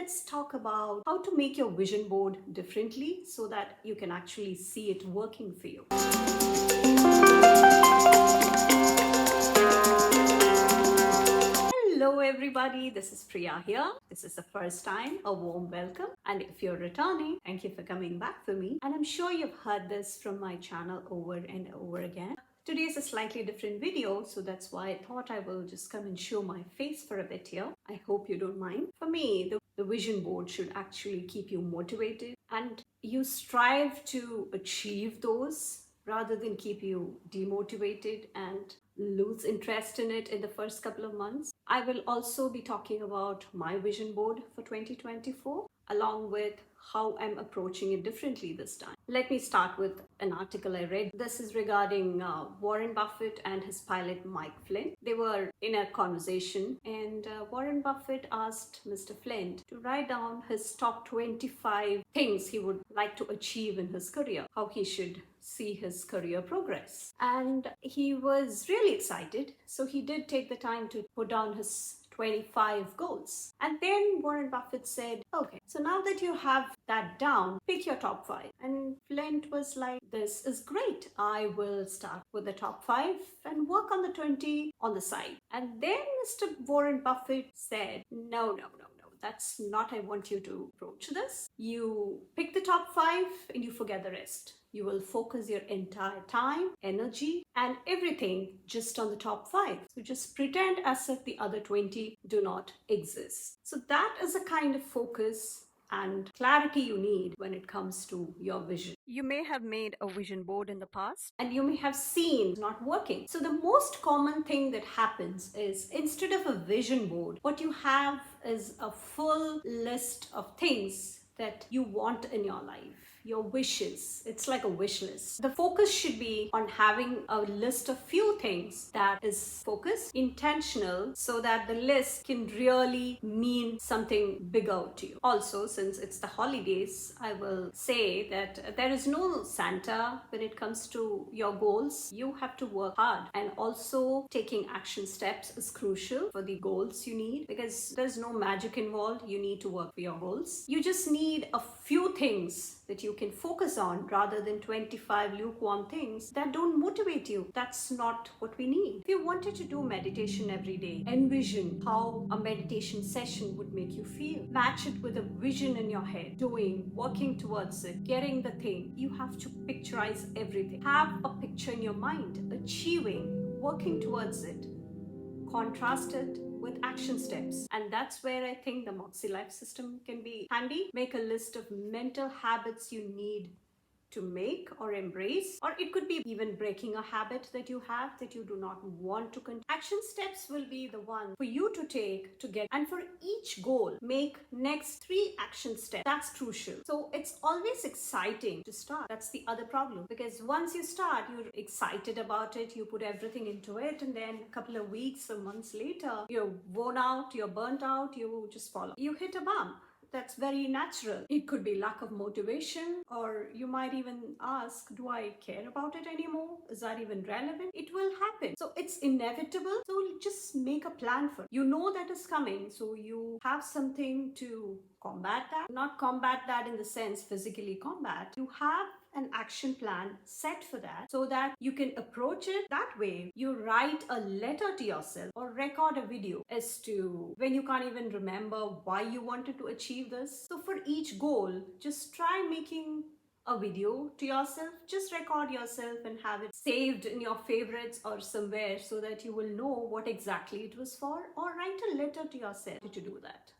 let's talk about how to make your vision board differently so that you can actually see it working for you. Hello everybody, this is Priya here. This is the first time, a warm welcome. And if you're returning, thank you for coming back for me. And I'm sure you've heard this from my channel over and over again. Today is a slightly different video, so that's why I thought I will just come and show my face for a bit here. I hope you don't mind. For me, the vision board should actually keep you motivated and you strive to achieve those rather than keep you demotivated and lose interest in it in the first couple of months. I will also be talking about my vision board for 2024 along with how I'm approaching it differently this time. Let me start with an article I read. This is regarding Warren Buffett and his pilot Mike Flynn. They were in a conversation and Warren Buffett asked Mr. Flynn to write down his top 25 things he would like to achieve in his career, how he should see his career progress. And he was really excited. So he did take the time to put down his 25 goals. And then Warren Buffett said, okay, so now that you have that down, pick your top 5. And Flint was like, this is great. I will start with the top 5 and work on the 20 on the side. And then Mr. Warren Buffett said, no. That's not how I want you to approach this. You pick the top 5 and you forget the rest. You will focus your entire time, energy, and everything just on the top 5. So just pretend as if the other 20 do not exist. So that is the kind of focus and clarity you need when it comes to your vision. You may have made a vision board in the past and you may have seen it not working. So the most common thing that happens is instead of a vision board, what you have is a full list of things that you want in your life. Your wishes. It's like a wish list. The focus should be on having a list of few things that is focused, intentional, so that the list can really mean something bigger to you. Also, since it's the holidays, I will say that there is no Santa when it comes to your goals. You have to work hard, and also taking action steps is crucial for the goals you need because there's no magic involved. You need to work for your goals. You just need a few things that you can focus on rather than 25 lukewarm things that don't motivate you. That's not what we need. If you wanted to do meditation every day, envision how a meditation session would make you feel. Match it with a vision in your head, working towards it, getting the thing. You have to picturize everything. Have a picture in your mind, achieving, working towards it. Contrast it with action steps. And that's where I think the Moxie Life system can be handy. Make a list of mental habits you need to make or embrace, or it could be even breaking a habit that you have that you do not want to continue. Action steps will be the one for you to take to get, and for each goal, make next 3 action steps. That's crucial. So it's always exciting to start. That's the other problem, because once you start, you're excited about it, you put everything into it, and then a couple of weeks or months later, you're worn out, you're burnt out, you just fall off. You hit a bump. That's very natural. It could be lack of motivation, or you might even ask, do I care about it anymore? Is that even relevant? It will happen. So it's inevitable. So just make a plan for it. You know that is coming. So you have something to combat that. Not combat that in the sense physically combat. You have an action plan set for that so that you can approach it that way. You write a letter to yourself or record a video as to when you can't even remember why you wanted to achieve this. So for each goal, just try making a video to yourself. Just record yourself and have it saved in your favorites or somewhere so that you will know what exactly it was for, or write a letter to yourself to do that.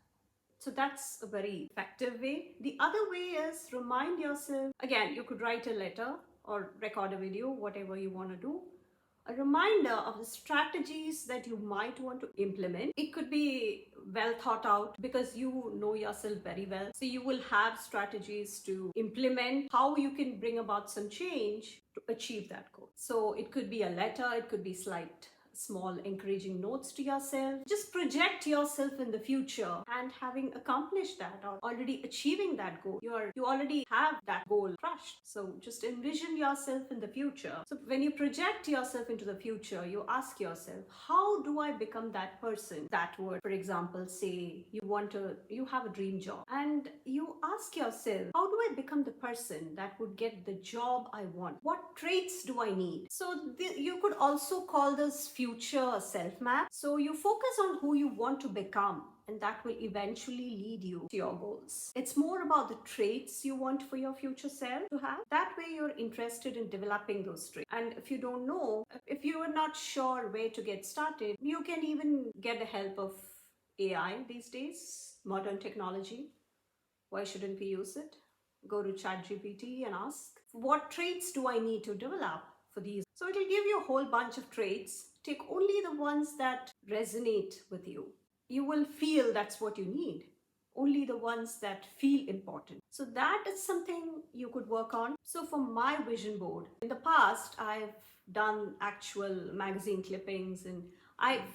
So that's a very effective way. The other way is remind yourself. Again, you could write a letter or record a video, whatever you want to do. A reminder of the strategies that you might want to implement. It could be well thought out because you know yourself very well. So you will have strategies to implement how you can bring about some change to achieve that goal. So it could be a letter, it could be small encouraging notes to yourself. Just project yourself in the future, and having accomplished that or already achieving that goal, you already have that goal crushed. So just envision yourself in the future. So when you project yourself into the future, you ask yourself, how do I become that person that would, for example, say you have a dream job, and you ask yourself, how do I become the person that would get the job I want? What traits do I need? So you could also call this future self map. So you focus on who you want to become, and that will eventually lead you to your goals. It's more about the traits you want for your future self to have. That way you're interested in developing those traits. And if you don't know, if you are not sure where to get started, you can even get the help of AI these days, modern technology. Why shouldn't we use it? Go to ChatGPT and ask, what traits do I need to develop for these? So it'll give you a whole bunch of traits. Take only the ones that resonate with you. You will feel that's what you need. Only the ones that feel important. So that is something you could work on. So for my vision board, in the past, I've done actual magazine clippings, and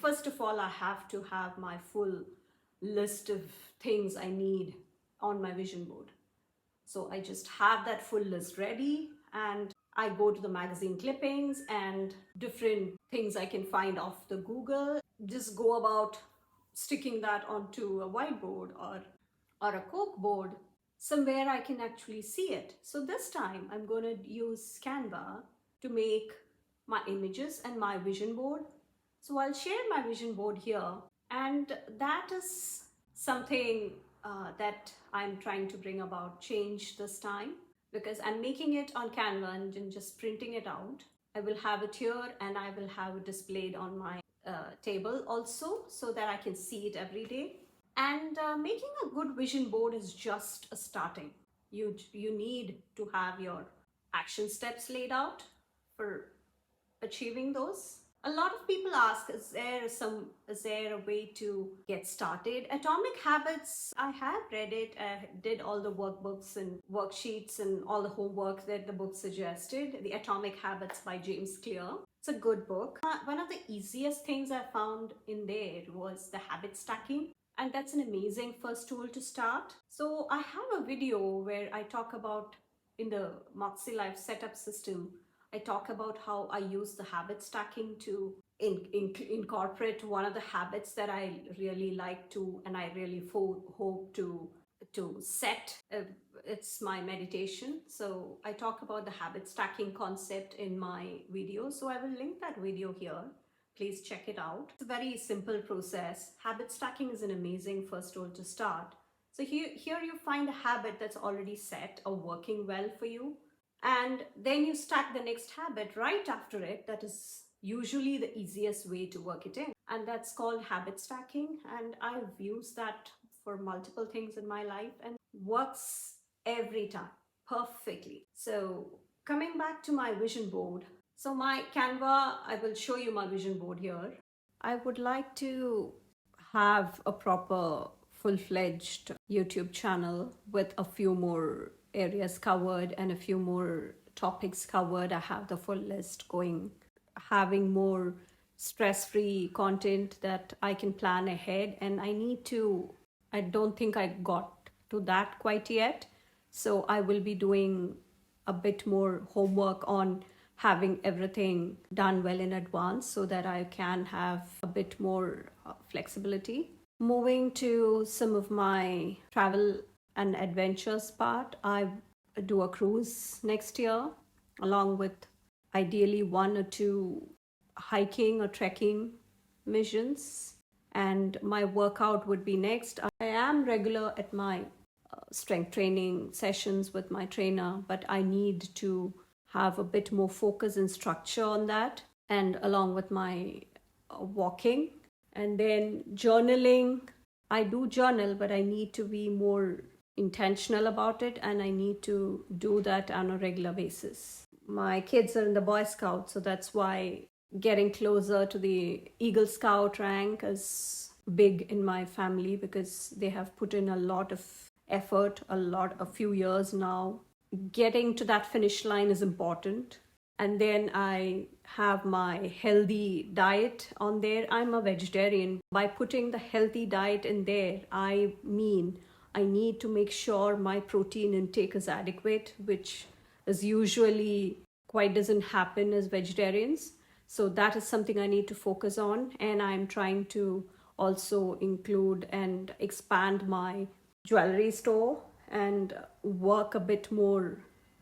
first of all, I have to have my full list of things I need on my vision board. So I just have that full list ready, and I go to the magazine clippings and different things I can find off the Google. Just go about sticking that onto a whiteboard or a cork board, somewhere I can actually see it. So this time I'm going to use Canva to make my images and my vision board. So I'll share my vision board here, and that is something that I'm trying to bring about change this time, because I'm making it on Canva and just printing it out. I will have it here, and I will have it displayed on my table also, so that I can see it every day. And making a good vision board is just a starting. You need to have your action steps laid out for achieving those. A lot of people ask, is there a way to get started? Atomic Habits, I have read it. I did all the workbooks and worksheets and all the homework that the book suggested. The Atomic Habits by James Clear. It's a good book. One of the easiest things I found in there was the habit stacking. And that's an amazing first tool to start. So I have a video where I talk about, in the Moxie Life setup system, I talk about how I use the habit stacking to incorporate one of the habits that I really like to, and I really hope to set. It's my meditation. So I talk about the habit stacking concept in my video. So I will link that video here. Please check it out. It's a very simple process. Habit stacking is an amazing first tool to start. So here you find a habit that's already set or working well for you. And then you stack the next habit right after it. That is usually the easiest way to work it in. And that's called habit stacking. And I've used that for multiple things in my life, and works every time perfectly. So coming back to my vision board. So my Canva, I will show you my vision board here. I would like to have a proper full-fledged YouTube channel with a few more areas covered and a few more topics covered. I have the full list going, having more stress-free content that I can plan ahead, and I don't think I got to that quite yet. So I will be doing a bit more homework on having everything done well in advance so that I can have a bit more flexibility. Moving to some of my travel and adventures part, I do a cruise next year, along with ideally 1 or 2 hiking or trekking missions. And my workout would be next. I am regular at my strength training sessions with my trainer, but I need to have a bit more focus and structure on that, and along with my walking. And then journaling. I do journal, but I need to be more intentional about it, and I need to do that on a regular basis. My kids are in the Boy Scouts, so that's why getting closer to the Eagle Scout rank is big in my family, because they have put in a lot of effort, a few years now. Getting to that finish line is important, and then I have my healthy diet on there. I'm a vegetarian. By putting the healthy diet in there, I mean I need to make sure my protein intake is adequate, which is usually quite doesn't happen as vegetarians. So that is something I need to focus on, and I'm trying to also include and expand my jewelry store and work a bit more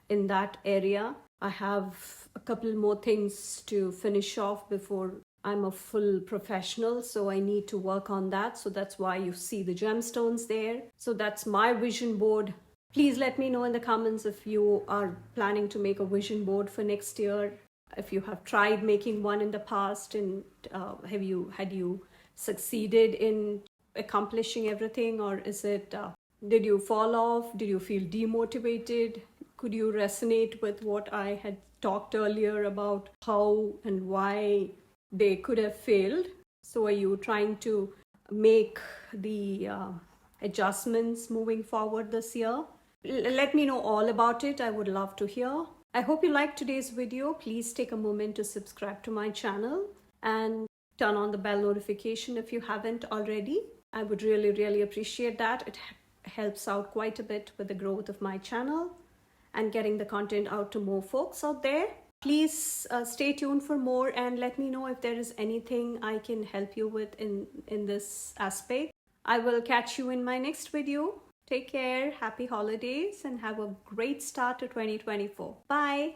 in that area. I have a couple more things to finish off before I'm a full professional, so I need to work on that. So that's why you see the gemstones there. So that's my vision board. Please let me know in the comments if you are planning to make a vision board for next year. If you have tried making one in the past, and had you succeeded in accomplishing everything, or is it did you fall off? Did you feel demotivated? Could you resonate with what I had talked earlier about how and why they could have failed? So are you trying to make the adjustments moving forward this year? Let me know all about it. I would love to hear. I hope you liked today's video. Please take a moment to subscribe to my channel and turn on the bell notification if you haven't already. I would really appreciate that. It helps out quite a bit with the growth of my channel and getting the content out to more folks out there. Please stay tuned for more, and let me know if there is anything I can help you with in this aspect. I will catch you in my next video. Take care, happy holidays, and have a great start to 2024. Bye.